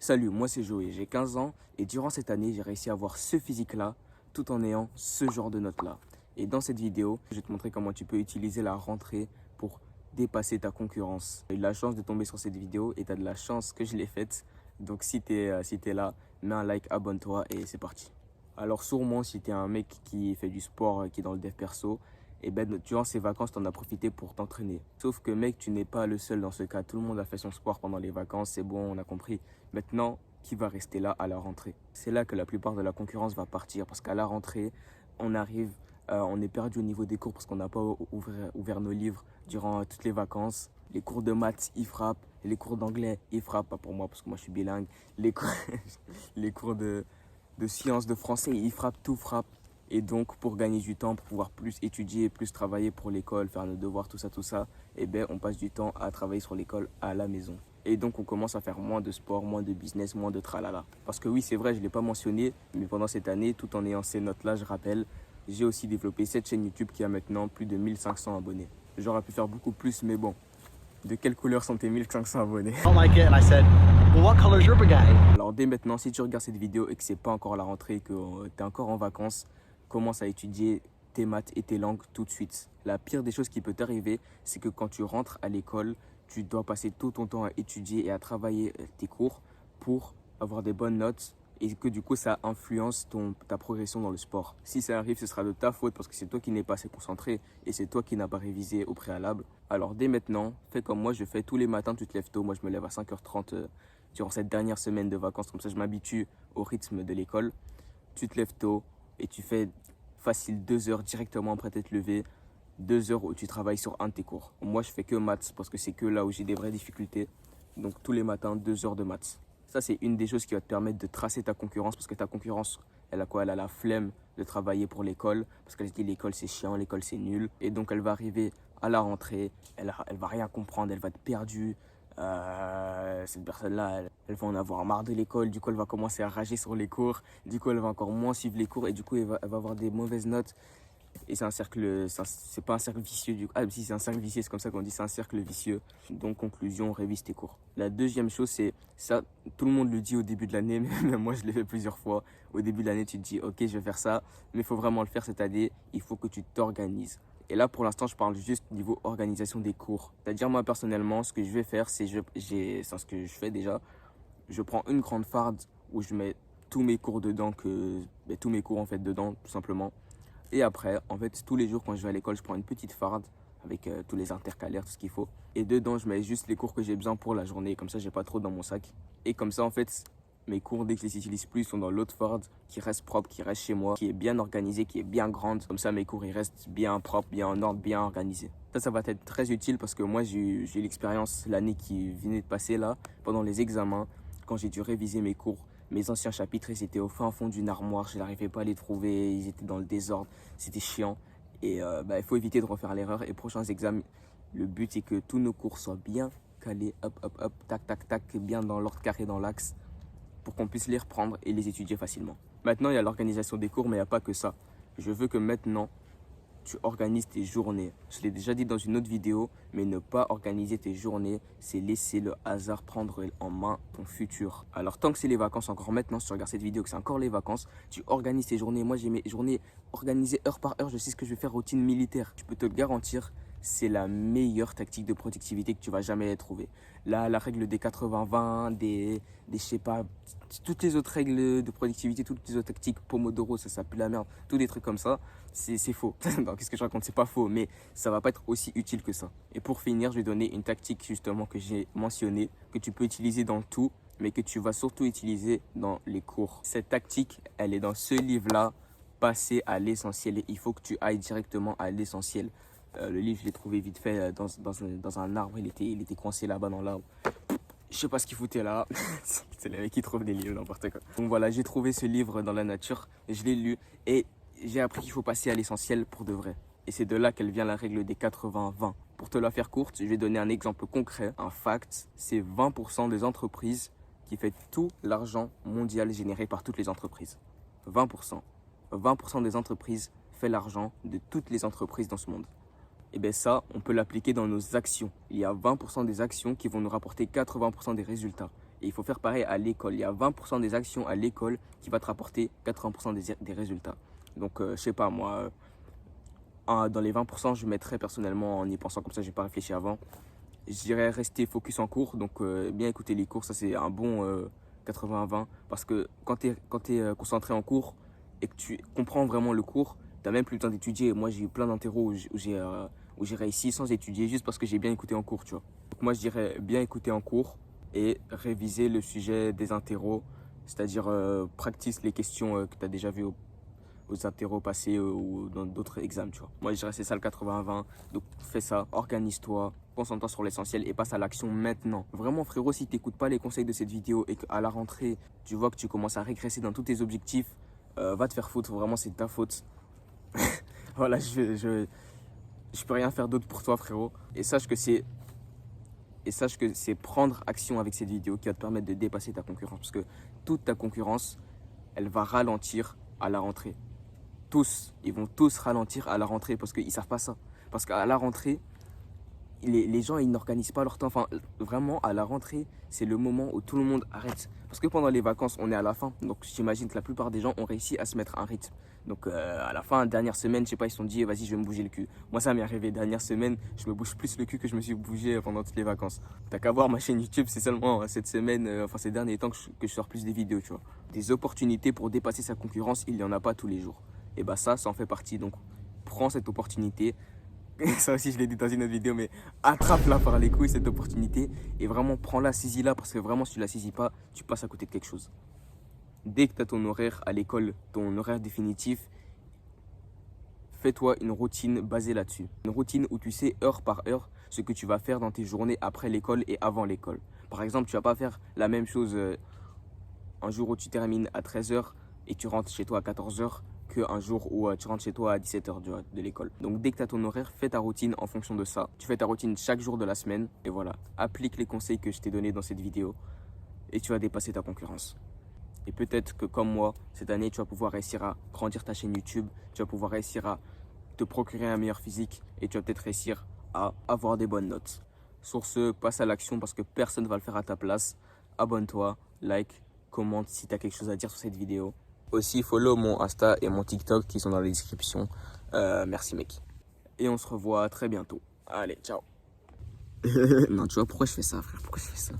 Salut, moi c'est Joey, j'ai 15 ans et durant cette année, j'ai réussi à avoir ce physique-là tout en ayant ce genre de notes-là. Et dans cette vidéo, je vais te montrer comment tu peux utiliser la rentrée pour dépasser ta concurrence. J'ai eu de la chance de tomber sur cette vidéo et tu as de la chance que je l'ai faite. Donc si tu es là, mets un like, abonne-toi et c'est parti. Alors sûrement si tu es un mec qui fait du sport, qui est dans le dev perso, et ben durant ces vacances, tu en as profité pour t'entraîner. Sauf que mec, tu n'es pas le seul dans ce cas. Tout le monde a fait son sport pendant les vacances, c'est bon, on a compris. Maintenant, qui va rester là à la rentrée? C'est là que la plupart de la concurrence va partir parce qu'à la rentrée, on arrive, on est perdu au niveau des cours parce qu'on n'a pas ouvert nos livres durant toutes les vacances. Les cours de maths, ils frappent. Les cours d'anglais, ils frappent. Pas pour moi parce que moi je suis bilingue. Les cours, les cours de sciences, de français, ils frappent, tout frappe. Et donc, pour gagner du temps, pour pouvoir plus étudier, plus travailler pour l'école, faire nos devoirs, tout ça, eh ben, on passe du temps à travailler sur l'école à la maison. Et donc, on commence à faire moins de sport, moins de business, moins de tralala. Parce que oui, c'est vrai, je ne l'ai pas mentionné, mais pendant cette année, tout en ayant ces notes-là, je rappelle, j'ai aussi développé cette chaîne YouTube qui a maintenant plus de 1500 abonnés. J'aurais pu faire beaucoup plus, mais bon, de quelle couleur sont tes 1500 abonnés? I don't like it, and I said, well, what color is your brigade? Alors dès maintenant, si tu regardes cette vidéo et que c'est pas encore la rentrée, que tu es encore en vacances, commence à étudier tes maths et tes langues tout de suite. La pire des choses qui peut t'arriver, c'est que quand tu rentres à l'école, tu dois passer tout ton temps à étudier et à travailler tes cours pour avoir des bonnes notes et que du coup ça influence ta progression dans le sport. Si ça arrive, ce sera de ta faute parce que c'est toi qui n'es pas assez concentré et c'est toi qui n'as pas révisé au préalable. Alors dès maintenant, fais comme moi je fais tous les matins, tu te lèves tôt. Moi je me lève à 5h30 durant cette dernière semaine de vacances, comme ça je m'habitue au rythme de l'école. Tu te lèves tôt et tu fais facile 2 heures directement après t'être levé, 2 heures où tu travailles sur un de tes cours. Moi je fais que maths parce que c'est que là où j'ai des vraies difficultés. Donc tous les matins, 2 heures de maths. Ça c'est une des choses qui va te permettre de tracer ta concurrence parce que ta concurrence, elle a quoi? Elle a la flemme de travailler pour l'école parce qu'elle se dit l'école c'est chiant, l'école c'est nul. Et donc elle va arriver à la rentrée, elle va rien comprendre, elle va être perdue. Cette personne-là, elle va en avoir marre de l'école, du coup elle va commencer à rager sur les cours, du coup elle va encore moins suivre les cours et du coup elle va avoir des mauvaises notes. Et c'est un cercle, c'est pas un cercle vicieux du coup. Ah si, c'est un cercle vicieux, c'est comme ça qu'on dit, c'est un cercle vicieux. Donc conclusion, révise tes cours. La deuxième chose, c'est ça, tout le monde le dit au début de l'année, mais moi je l'ai fait plusieurs fois. Au début de l'année, tu te dis ok, je vais faire ça, mais il faut vraiment le faire cette année, il faut que tu t'organises. Et là, pour l'instant, je parle juste niveau organisation des cours. C'est-à-dire, moi, personnellement, ce que je vais faire, c'est ce que je fais déjà. Je prends une grande farde où je mets tous mes cours dedans, tous mes cours, en fait, dedans, tout simplement. Et après, en fait, tous les jours, quand je vais à l'école, je prends une petite farde avec tous les intercalaires, tout ce qu'il faut. Et dedans, je mets juste les cours que j'ai besoin pour la journée. Comme ça, j'ai pas trop dans mon sac. Et comme ça, en fait, mes cours, dès que je les utilise plus, sont dans l'autre farde qui reste propre, qui reste chez moi, qui est bien organisée, qui est bien grande. Comme ça, mes cours, ils restent bien propres, bien en ordre, bien organisés. Ça va être très utile parce que moi, j'ai eu l'expérience l'année qui venait de passer là, pendant les examens, quand j'ai dû réviser mes cours. Mes anciens chapitres, ils étaient au fin fond d'une armoire, je n'arrivais pas à les trouver, ils étaient dans le désordre, c'était chiant. Et il faut éviter de refaire l'erreur. Et prochains examens, le but c'est que tous nos cours soient bien calés, hop, hop, hop, tac, tac, tac, bien dans l'ordre carré, dans l'axe, pour qu'on puisse les reprendre et les étudier facilement. Maintenant, il y a l'organisation des cours, mais il n'y a pas que ça. Je veux que maintenant, tu organises tes journées. Je l'ai déjà dit dans une autre vidéo, mais ne pas organiser tes journées, c'est laisser le hasard prendre en main ton futur. Alors tant que c'est les vacances, encore maintenant, si tu regardes cette vidéo, que c'est encore les vacances, tu organises tes journées. Moi, j'ai mes journées organisées heure par heure. Je sais ce que je vais faire, routine militaire. Je peux te le garantir, c'est la meilleure tactique de productivité que tu vas jamais trouver. Là, la règle des 80-20, je sais pas, toutes les autres règles de productivité, toutes les autres tactiques, Pomodoro, ça pue la merde, tous des trucs comme ça, c'est faux. Donc, qu'est-ce que je raconte? C'est pas faux, mais ça va pas être aussi utile que ça. Et pour finir, je vais donner une tactique justement que j'ai mentionnée, que tu peux utiliser dans tout, mais que tu vas surtout utiliser dans les cours. Cette tactique, elle est dans ce livre-là, passer à l'essentiel. Et il faut que tu ailles directement à l'essentiel. Le livre, je l'ai trouvé vite fait dans un arbre. Il était coincé là-bas dans l'arbre. Je sais pas ce qu'il foutait là. C'est les mecs qui trouvent des livres, n'importe quoi. Donc voilà, j'ai trouvé ce livre dans la nature. Je l'ai lu et j'ai appris qu'il faut passer à l'essentiel pour de vrai. Et c'est de là qu'elle vient la règle des 80-20. Pour te la faire courte, je vais donner un exemple concret. Un fact, c'est 20% des entreprises qui fait tout l'argent mondial généré par toutes les entreprises. 20%. 20% des entreprises fait l'argent de toutes les entreprises dans ce monde. Et bien ça, on peut l'appliquer dans nos actions. Il y a 20% des actions qui vont nous rapporter 80% des résultats. Et il faut faire pareil à l'école. Il y a 20% des actions à l'école qui va te rapporter 80% des résultats. Donc, je sais pas, moi, dans les 20%, je mettrais personnellement, en y pensant comme ça, je n'ai pas réfléchi avant, je dirais rester focus en cours. Donc, bien écouter les cours, ça c'est un bon 80-20. Parce que quand tu es, concentré en cours et que tu comprends vraiment le cours, tu n'as même plus le temps d'étudier. Moi, j'ai eu plein d'interros où j'ai réussi sans étudier juste parce que j'ai bien écouté en cours, tu vois. Donc, moi, je dirais bien écouter en cours et réviser le sujet des interros, c'est-à-dire practice les questions que tu as déjà vues aux interros passés ou dans d'autres examens, tu vois. Moi, je dirais c'est ça le 80-20. Donc, fais ça, organise-toi, concentre-toi sur l'essentiel et passe à l'action maintenant. Vraiment, frérot, si tu n'écoutes pas les conseils de cette vidéo et qu'à la rentrée, tu vois que tu commences à régresser dans tous tes objectifs, va te faire foutre. Vraiment, c'est de ta faute. Voilà, je peux rien faire d'autre pour toi, frérot. Et sache que c'est prendre action avec cette vidéo qui va te permettre de dépasser ta concurrence. Parce que toute ta concurrence, elle va ralentir à la rentrée. Ils vont tous ralentir à la rentrée parce qu'ils ne savent pas ça. Parce qu'à la rentrée, les gens, ils n'organisent pas leur temps. Enfin, vraiment, à la rentrée, c'est le moment où tout le monde arrête. Parce que pendant les vacances, on est à la fin. Donc, j'imagine que la plupart des gens ont réussi à se mettre un rythme. Donc, à la fin, dernière semaine, je sais pas, ils se sont dit, vas-y, je vais me bouger le cul. Moi, ça m'est arrivé. Dernière semaine, je me bouge plus le cul que je me suis bougé pendant toutes les vacances. T'as qu'à voir ma chaîne YouTube, c'est seulement cette semaine, enfin, ces derniers temps que je sors plus des vidéos, tu vois. Des opportunités pour dépasser sa concurrence, il n'y en a pas tous les jours. Et bah, ça en fait partie. Donc, prends cette opportunité. Ça aussi, je l'ai dit dans une autre vidéo, mais attrape-la par les couilles, cette opportunité, et vraiment prends-la, saisis-la, parce que vraiment, si tu la saisis pas, tu passes à côté de quelque chose. Dès que tu as ton horaire à l'école, ton horaire définitif, fais-toi une routine basée là-dessus. Une routine où tu sais heure par heure ce que tu vas faire dans tes journées après l'école et avant l'école. Par exemple, tu vas pas faire la même chose un jour où tu termines à 13 h et tu rentres chez toi à 14 h qu'un jour où tu rentres chez toi à 17 h de l'école. Donc dès que tu as ton horaire, fais ta routine en fonction de ça. Tu fais ta routine chaque jour de la semaine et voilà, applique les conseils que je t'ai donnés dans cette vidéo et tu vas dépasser ta concurrence. Et peut-être que comme moi, cette année, tu vas pouvoir réussir à grandir ta chaîne YouTube, tu vas pouvoir réussir à te procurer un meilleur physique et tu vas peut-être réussir à avoir des bonnes notes. Sur ce, passe à l'action parce que personne ne va le faire à ta place. Abonne-toi, like, commente si tu as quelque chose à dire sur cette vidéo. Aussi, follow mon Insta et mon TikTok qui sont dans la description. Merci mec. Et on se revoit très bientôt. Allez, ciao. Non, tu vois pourquoi je fais ça, frère? Pourquoi je fais ça?